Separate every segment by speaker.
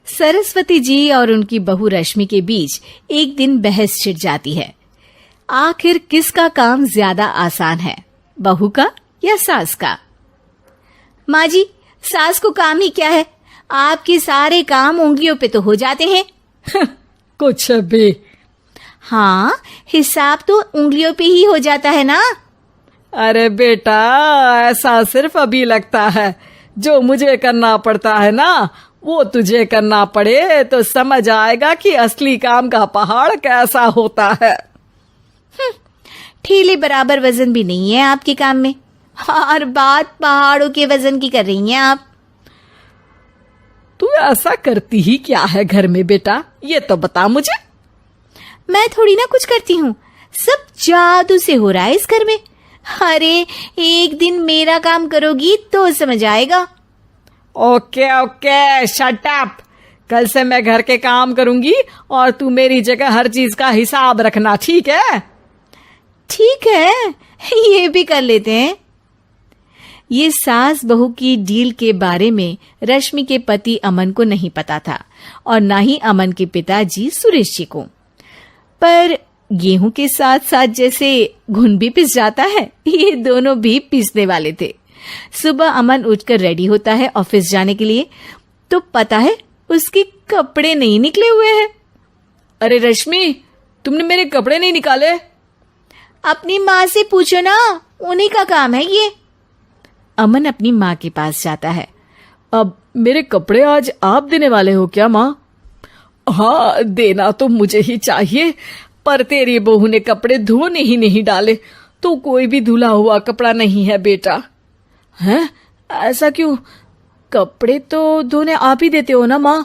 Speaker 1: सरस्वती जी और उनकी बहू रश्मि के बीच एक दिन बहस छिड़ जाती है। आखिर किसका काम ज्यादा आसान है, बहू का या सास का? माँ जी, सास को काम ही क्या है, आपके सारे काम उंगलियों पे तो हो जाते हैं।
Speaker 2: कुछ भी।
Speaker 1: हाँ, हिसाब तो उंगलियों पे ही हो जाता है ना।
Speaker 2: अरे बेटा, ऐसा सिर्फ अभी लगता है। जो मुझे करना पड़ता है ना, वो तुझे करना पड़े तो समझ आएगा कि असली काम का पहाड़ कैसा होता है।
Speaker 1: ठेले बराबर वजन भी नहीं है आपके काम में, और बात पहाड़ों के वजन की कर रही हैं आप।
Speaker 2: तू ऐसा करती ही क्या है घर में बेटा, ये तो बता मुझे।
Speaker 1: मैं थोड़ी ना कुछ करती हूँ, सब जादू से हो रहा है इस घर में। अरे एक दिन मेरा काम करोगी तो समझ आएगा।
Speaker 2: Okay okay, shut up. कल से मैं घर के काम करूंगी और तू मेरी जगह हर चीज का हिसाब रखना, ठीक है?
Speaker 1: ठीक है, ये भी कर लेते हैं। ये सास बहू की डील के बारे में रश्मि के पति अमन को नहीं पता था और ना ही अमन के पिताजी सुरेश जी को। पर गेहूं के साथ साथ जैसे घुन भी पिस जाता है, ये दोनों भी पीसने वाले थे। सुबह अमन उठकर रेडी होता है ऑफिस जाने के लिए, तो पता है उसके कपड़े नहीं निकले हुए हैं।
Speaker 2: अरे रश्मि, तुमने मेरे कपड़े नहीं निकाले?
Speaker 1: अपनी माँ से पूछो ना, उन्हीं का काम है ये। अमन अपनी माँ के पास जाता है।
Speaker 2: अब मेरे कपड़े आज आप देने वाले हो क्या माँ? हाँ, देना तो मुझे ही चाहिए, पर तेरी बहू ने कपड़े धोने ही नहीं डाले, तो कोई भी धुला हुआ कपड़ा नहीं है बेटा। हैं? ऐसा क्यों? कपड़े तो धोने आप ही देते हो ना माँ?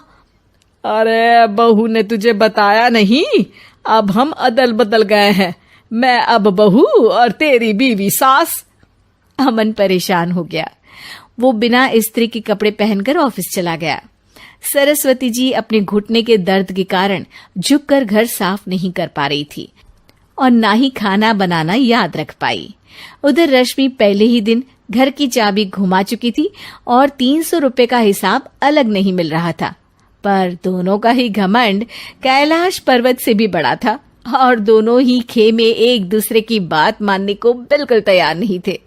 Speaker 2: अरे बहू ने तुझे बताया नहीं, अब हम अदल बदल गए हैं। मैं अब बहू और तेरी बीवी सास।
Speaker 1: अमन परेशान हो गया। वो बिना इस्त्री के कपड़े पहनकर ऑफिस चला गया। सरस्वती जी अपने घुटने के दर्द के कारण झुककर घर साफ नहीं कर पा रही थी और ना ही खाना बनाना याद रख पाई। उधर रश्मि पहले ही दिन घर की चाबी घुमा चुकी थी और 300 रुपए का हिसाब अलग नहीं मिल रहा था। पर दोनों का ही घमंड कैलाश पर्वत से भी बड़ा था और दोनों ही खेमे एक दूसरे की बात मानने को बिल्कुल तैयार नहीं थे।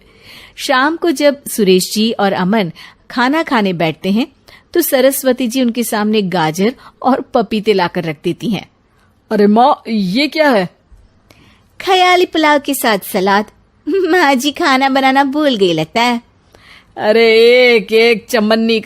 Speaker 1: शाम को जब सुरेश जी और अमन खाना खाने बैठते हैं तो सरस्वती जी उनके सामने गाजर और पपीते लाकर रख देती हैं।
Speaker 2: अरे माँ, ये क्या है?
Speaker 1: ख्याली पुलाव के साथ सलाद। माँ जी खाना बनाना भूल गई लगता है।
Speaker 2: अरे एक एक चमन्नी